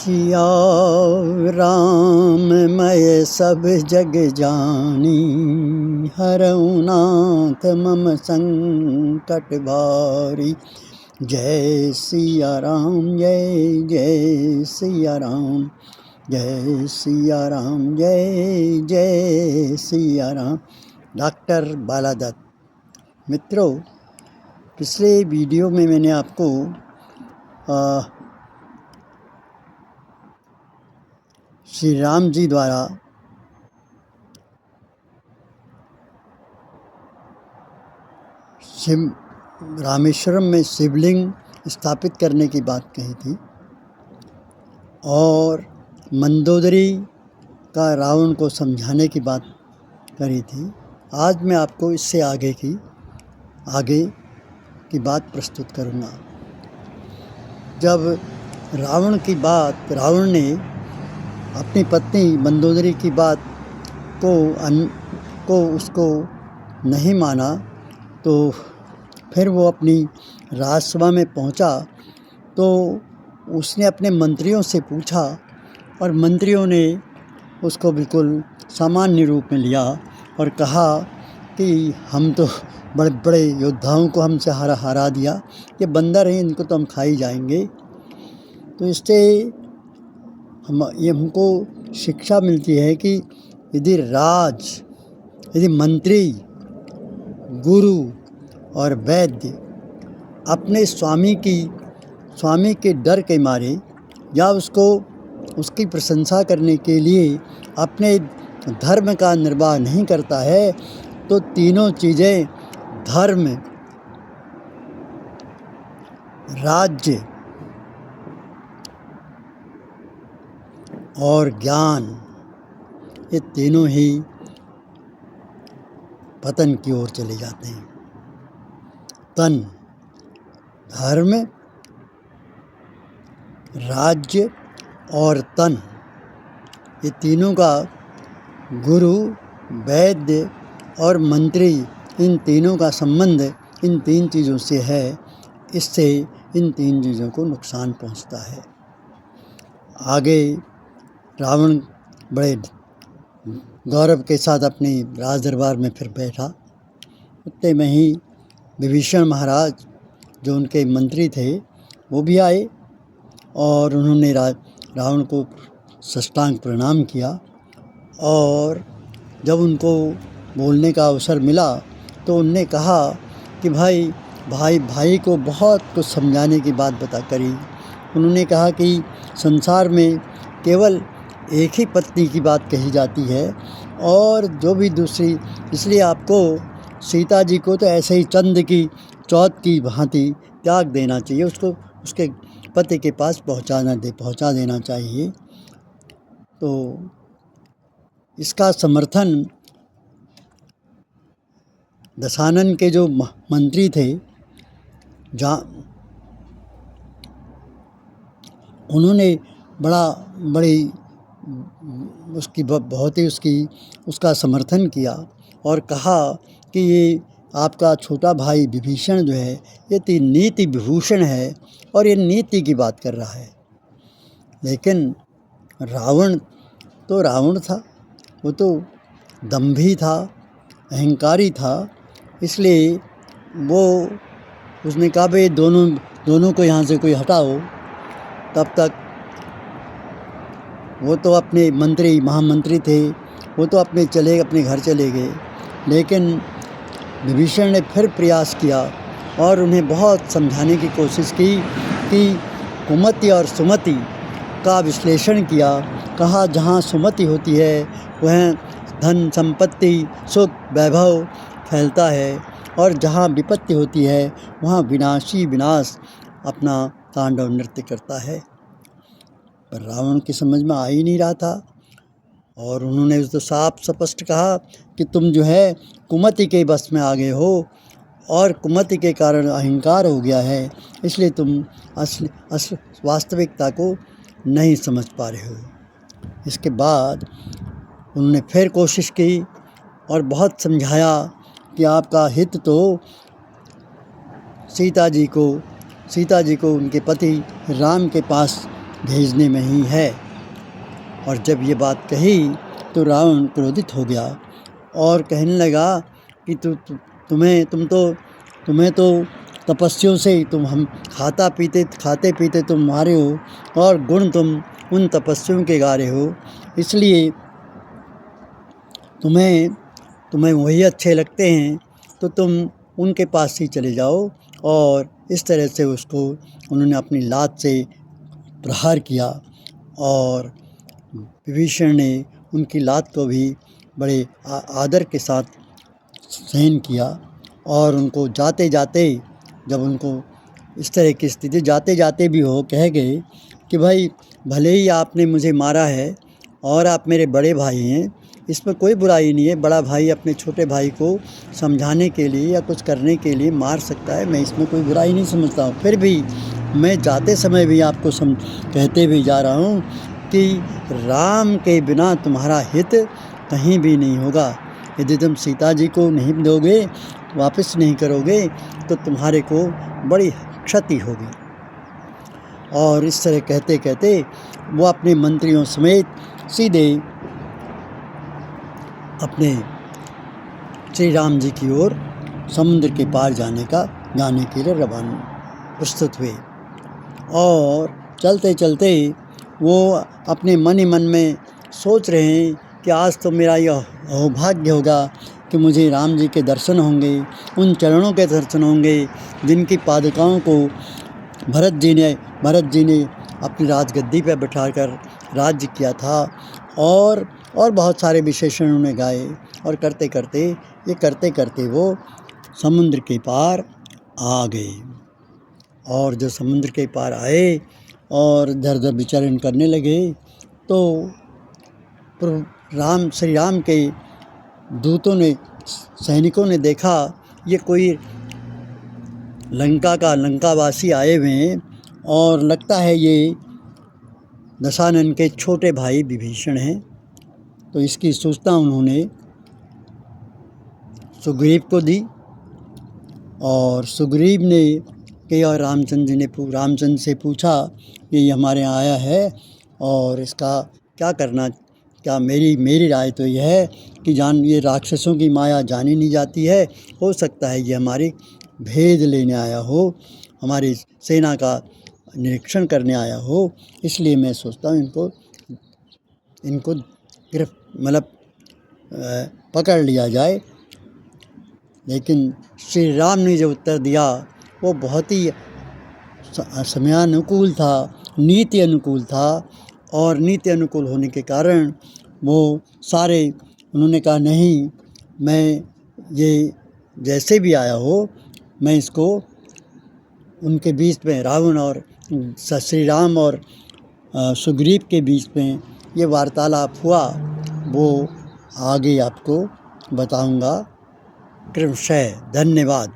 सिया राम मैं सब जग जानी, हरऊ नाथ मम संकट भारी। जय सिया राम जय जय सिया राम, जय सिया राम जय जय सिया राम। डॉक्टर बालादत्त। मित्रों, पिछले वीडियो में मैंने आपको श्री राम जी द्वारा रामेश्वरम में शिवलिंग स्थापित करने की बात कही थी और मंदोदरी का रावण को समझाने की बात करी थी। आज मैं आपको इससे आगे की बात प्रस्तुत करूँगा। जब रावण ने अपनी पत्नी मंदोदरी की बात को उसको नहीं माना, तो फिर वो अपनी राजसभा में पहुंचा तो उसने अपने मंत्रियों से पूछा और मंत्रियों ने उसको बिल्कुल सामान्य रूप में लिया और कहा कि हम तो बड़े बड़े योद्धाओं को हमसे हरा दिया, ये बंदर हैं, इनको तो हम खा ही जाएंगे। तो इससे हमको शिक्षा मिलती है कि यदि मंत्री, गुरु और वैद्य अपने स्वामी के डर के मारे या उसकी प्रशंसा करने के लिए अपने धर्म का निर्वाह नहीं करता है, तो तीनों चीज़ें धर्म, राज्य और ज्ञान, ये तीनों ही पतन की ओर चले जाते हैं। धर्म, राज्य और तन, ये तीनों का गुरु, वैद्य और मंत्री, इन तीनों का संबंध इन तीन चीज़ों से है। इससे इन तीन चीज़ों को नुकसान पहुंचता है। आगे रावण बड़े गौरव के साथ अपने राज दरबार में फिर बैठा। उतने में ही विभीषण महाराज, जो उनके मंत्री थे, वो भी आए और उन्होंने रावण को साष्टांग प्रणाम किया। और जब उनको बोलने का अवसर मिला तो उनने कहा कि भाई को बहुत कुछ समझाने की बात करी। उन्होंने कहा कि संसार में केवल एक ही पत्नी की बात कही जाती है और जो भी दूसरी, इसलिए आपको सीता जी को तो ऐसे ही चंद की चौथ की भांति त्याग देना चाहिए, उसको उसके पति के पास पहुंचा देना चाहिए। तो इसका समर्थन दशानन के जो मंत्री थे, उन्होंने बड़ी उसका समर्थन किया और कहा कि ये आपका छोटा भाई विभीषण जो है, ये नीति विभूषण है और ये नीति की बात कर रहा है। लेकिन रावण था, वो तो दंभी था, अहंकारी था। इसलिए उसने कहा भाई दोनों को यहाँ से कोई हटाओ। तब तक वो तो अपने महामंत्री थे, वो तो अपने घर चले गए। लेकिन विभीषण ने फिर प्रयास किया और उन्हें बहुत समझाने की कोशिश की कि कुमति और सुमति का विश्लेषण किया। कहा जहाँ सुमति होती है वह धन संपत्ति सुख वैभव फैलता है और जहाँ विपत्ति होती है वहाँ विनाश अपना तांडव नृत्य करता है। पर रावण की समझ में आ ही नहीं रहा था और उन्होंने तो साफ स्पष्ट कहा कि तुम जो है कुमति के बस में आ गए हो और कुमति के कारण अहंकार हो गया है, इसलिए तुम असली वास्तविकता को नहीं समझ पा रहे हो। इसके बाद उन्होंने फिर कोशिश की और बहुत समझाया कि आपका हित तो सीता जी को उनके पति राम के पास भेजने में ही है। और जब ये बात कही तो रावण क्रोधित हो गया और कहने लगा कि तुम्हें तो तपस्वियों से हम खाते पीते तुम मारे हो और गुण तुम उन तपस्वियों के गा रहे हो, इसलिए तुम्हें वही अच्छे लगते हैं तो तुम उनके पास ही चले जाओ। और इस तरह से उसको उन्होंने अपनी लात से प्रहार किया और विभीषण ने उनकी लात को भी बड़े आदर के साथ सहन किया। और उनको जाते जाते जब उनको इस तरह की स्थिति जाते जाते भी हो कह गए कि भाई भले ही आपने मुझे मारा है और आप मेरे बड़े भाई हैं, इसमें कोई बुराई नहीं है। बड़ा भाई अपने छोटे भाई को समझाने के लिए या कुछ करने के लिए मार सकता है, मैं इसमें कोई बुराई नहीं समझता हूँ। फिर भी मैं जाते समय भी आपको कहते भी जा रहा हूँ कि राम के बिना तुम्हारा हित कहीं भी नहीं होगा। यदि तुम सीता जी को नहीं दोगे, वापस नहीं करोगे, तो तुम्हारे को बड़ी क्षति होगी। और इस तरह कहते कहते वो अपने मंत्रियों समेत सीधे अपने श्री राम जी की ओर समुद्र के पार जाने के लिए रवाना प्रस्तुत हुए। और चलते चलते वो अपने मन ही मन में सोच रहे हैं कि आज तो मेरा यह सौभाग्य होगा कि मुझे राम जी के दर्शन होंगे, उन चरणों के दर्शन होंगे जिनकी पादुकाओं को भरत जी ने अपनी राजगद्दी पर बिठाकर राज्य किया था। और बहुत सारे विशेषण उन्होंने गाए। और करते करते वो समुद्र के पार आ गए। और जब समुद्र के पार आए और इधर विचरण करने लगे तो श्री राम के सैनिकों ने देखा ये कोई लंकावासी आए हुए हैं और लगता है ये दशानन के छोटे भाई विभीषण हैं। तो इसकी सूचना उन्होंने सुग्रीव को दी और सुग्रीव ने और रामचंद्र से पूछा कि ये हमारे यहाँ आया है और इसका क्या करना। क्या मेरी राय तो यह है कि ये राक्षसों की माया जानी नहीं जाती है। हो सकता है ये हमारी भेद लेने आया हो, हमारी सेना का निरीक्षण करने आया हो, इसलिए मैं सोचता हूँ इनको पकड़ लिया जाए। लेकिन श्री राम ने जो उत्तर दिया वो बहुत ही समयानुकूल था, नीति अनुकूल था। और नीति अनुकूल होने के कारण वो उन्होंने कहा नहीं, मैं ये जैसे भी आया हो मैं इसको उनके बीच में रावण और श्री राम और सुग्रीव के बीच में ये वार्तालाप हुआ, वो आगे आपको बताऊंगा। क्रमशः धन्यवाद।